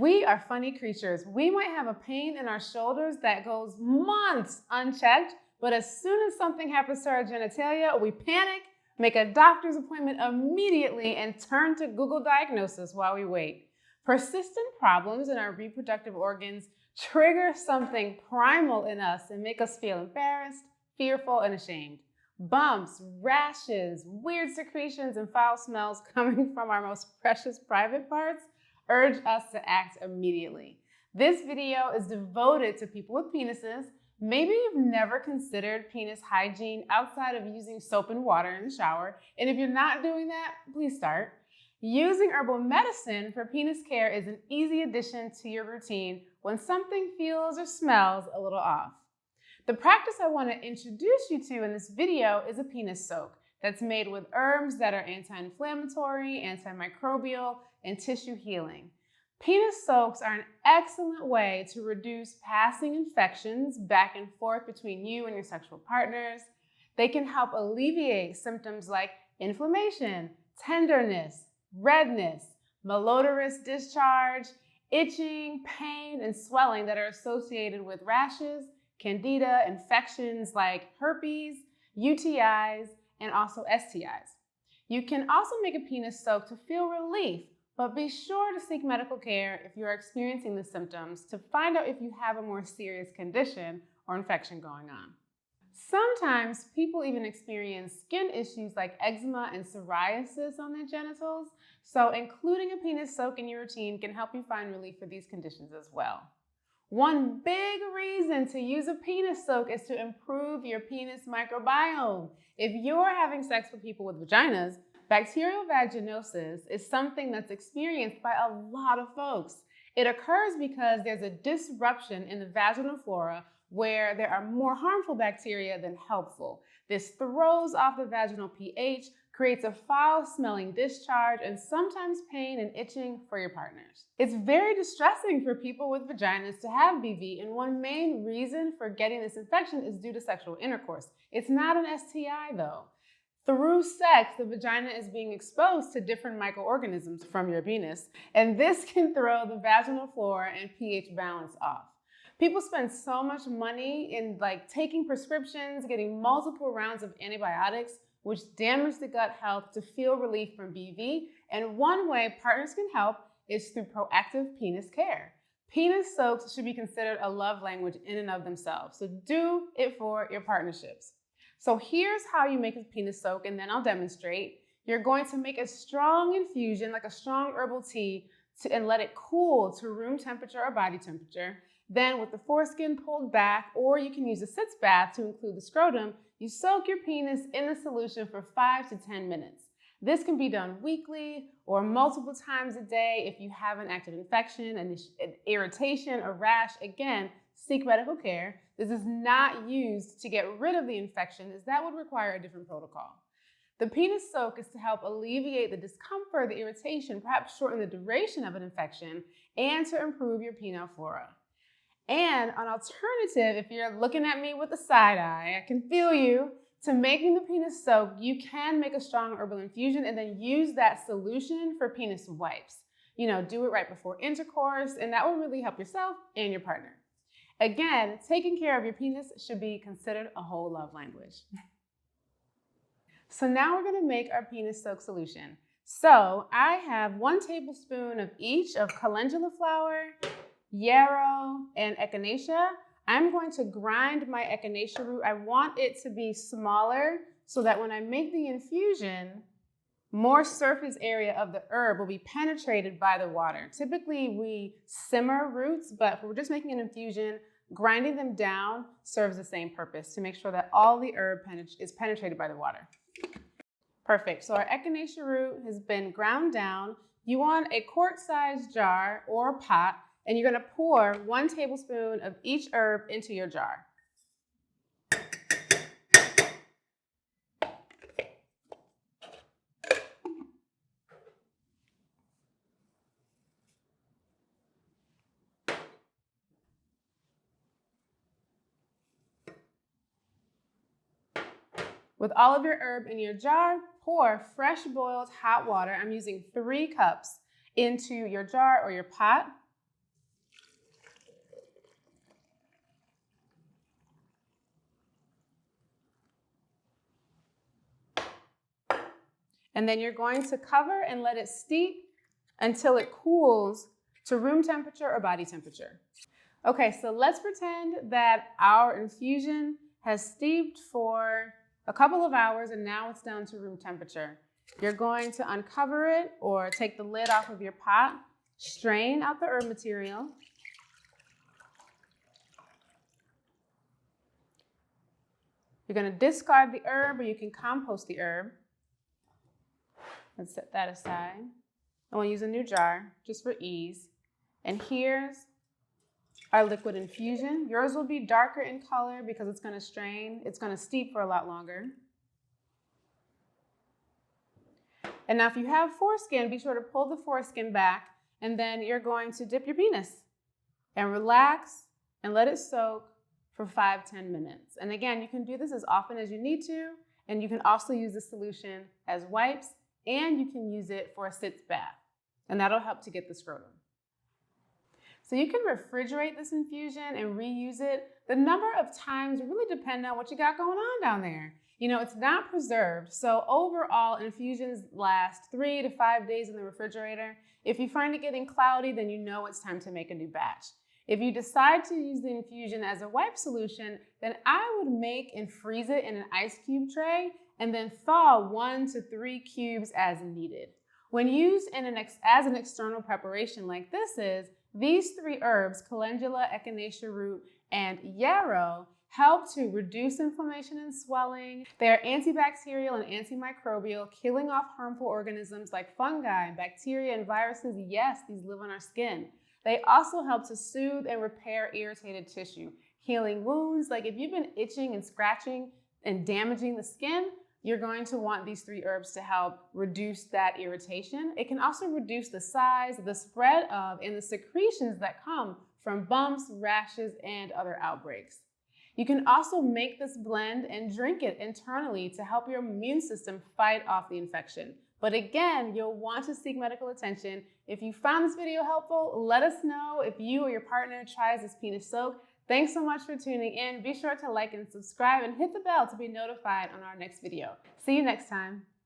We are funny creatures. We might have a pain in our shoulders that goes months unchecked, but as soon as something happens to our genitalia, we panic, make a doctor's appointment immediately, and turn to Google diagnosis while we wait. Persistent problems in our reproductive organs trigger something primal in us and make us feel embarrassed, fearful, and ashamed. Bumps, rashes, weird secretions, and foul smells coming from our most precious private parts urge us to act immediately. This video is devoted to people with penises. Maybe you've never considered penis hygiene outside of using soap and water in the shower, and if you're not doing that, please start. Using herbal medicine for penis care is an easy addition to your routine when something feels or smells a little off. The practice I want to introduce you to in this video is a penis soak that's made with herbs that are anti-inflammatory, antimicrobial, and tissue healing. Penis soaks are an excellent way to reduce passing infections back and forth between you and your sexual partners. They can help alleviate symptoms like inflammation, tenderness, redness, malodorous discharge, itching, pain, and swelling that are associated with rashes, candida, infections like herpes, UTIs, and also STIs. You can also make a penis soak to feel relief, but be sure to seek medical care if you're experiencing the symptoms to find out if you have a more serious condition or infection going on. Sometimes people even experience skin issues like eczema and psoriasis on their genitals, so including a penis soak in your routine can help you find relief for these conditions as well. One big reason to use a penis soak is to improve your penis microbiome. If you're having sex with people with vaginas, bacterial vaginosis is something that's experienced by a lot of folks. It occurs because there's a disruption in the vaginal flora where there are more harmful bacteria than helpful. This throws off the vaginal pH, creates a foul-smelling discharge, and sometimes pain and itching for your partners. It's very distressing for people with vaginas to have BV, and one main reason for getting this infection is due to sexual intercourse. It's not an STI though. Through sex, the vagina is being exposed to different microorganisms from your penis, and this can throw the vaginal flora and pH balance off. People spend so much money in taking prescriptions, getting multiple rounds of antibiotics, which damage the gut health to feel relief from BV. And one way partners can help is through proactive penis care. Penis soaks should be considered a love language in and of themselves, so do it for your partnerships. So here's how you make a penis soak, and then I'll demonstrate. You're going to make a strong infusion, like a strong herbal tea, and let it cool to room temperature or body temperature. Then with the foreskin pulled back, or you can use a sitz bath to include the scrotum, you soak your penis in the solution for 5 to 10 minutes. This can be done weekly or multiple times a day if you have an active infection, an irritation, a rash. Again, seek medical care. This is not used to get rid of the infection, as that would require a different protocol. The penis soak is to help alleviate the discomfort, the irritation, perhaps shorten the duration of an infection, and to improve your penile flora. And an alternative, if you're looking at me with a side eye, I can feel you, to making the penis soak, you can make a strong herbal infusion and then use that solution for penis wipes. Do it right before intercourse, and that will really help yourself and your partner. Again, taking care of your penis should be considered a whole love language. So now we're gonna make our penis soak solution. So I have 1 tablespoon of each of calendula flower, yarrow, and echinacea. I'm going to grind my echinacea root. I want it to be smaller so that when I make the infusion, more surface area of the herb will be penetrated by the water. Typically, we simmer roots, but if we're just making an infusion, grinding them down serves the same purpose to make sure that all the herb is penetrated by the water. Perfect. So our echinacea root has been ground down. You want a quart-sized jar or pot, and you're going to pour 1 tablespoon of each herb into your jar. With all of your herb in your jar, pour fresh boiled hot water. I'm using 3 cups into your jar or your pot. And then you're going to cover and let it steep until it cools to room temperature or body temperature. Okay, so let's pretend that our infusion has steeped for a couple of hours and now it's down to room temperature. You're going to uncover it or take the lid off of your pot, strain out the herb material. You're going to discard the herb, or you can compost the herb. Let's set that aside. And we'll use a new jar just for ease. And here's our liquid infusion. Yours will be darker in color because it's going to strain. It's going to steep for a lot longer. And now if you have foreskin, be sure to pull the foreskin back, and then you're going to dip your penis and relax and let it soak for 5-10 minutes. And again, you can do this as often as you need to, and you can also use the solution as wipes, and you can use it for a sitz bath, and that'll help to get the scrotum. So you can refrigerate this infusion and reuse it. The number of times really depend on what you got going on down there. You know, it's not preserved, so overall infusions last 3 to 5 days in the refrigerator. If you find it getting cloudy, then you know it's time to make a new batch. If you decide to use the infusion as a wipe solution, then I would make and freeze it in an ice cube tray and then thaw 1 to 3 cubes as needed. When used as an external preparation like this is, these 3 herbs, calendula, echinacea root, and yarrow, help to reduce inflammation and swelling. They are antibacterial and antimicrobial, killing off harmful organisms like fungi, bacteria, and viruses. Yes, these live on our skin. They also help to soothe and repair irritated tissue, healing wounds. Like if you've been itching and scratching and damaging the skin, you're going to want these 3 herbs to help reduce that irritation. It can also reduce the size, the spread of, and the secretions that come from bumps, rashes, and other outbreaks. You can also make this blend and drink it internally to help your immune system fight off the infection. But again, you'll want to seek medical attention. If you found this video helpful, let us know if you or your partner tries this penis soak. Thanks so much for tuning in. Be sure to like and subscribe and hit the bell to be notified on our next video. See you next time.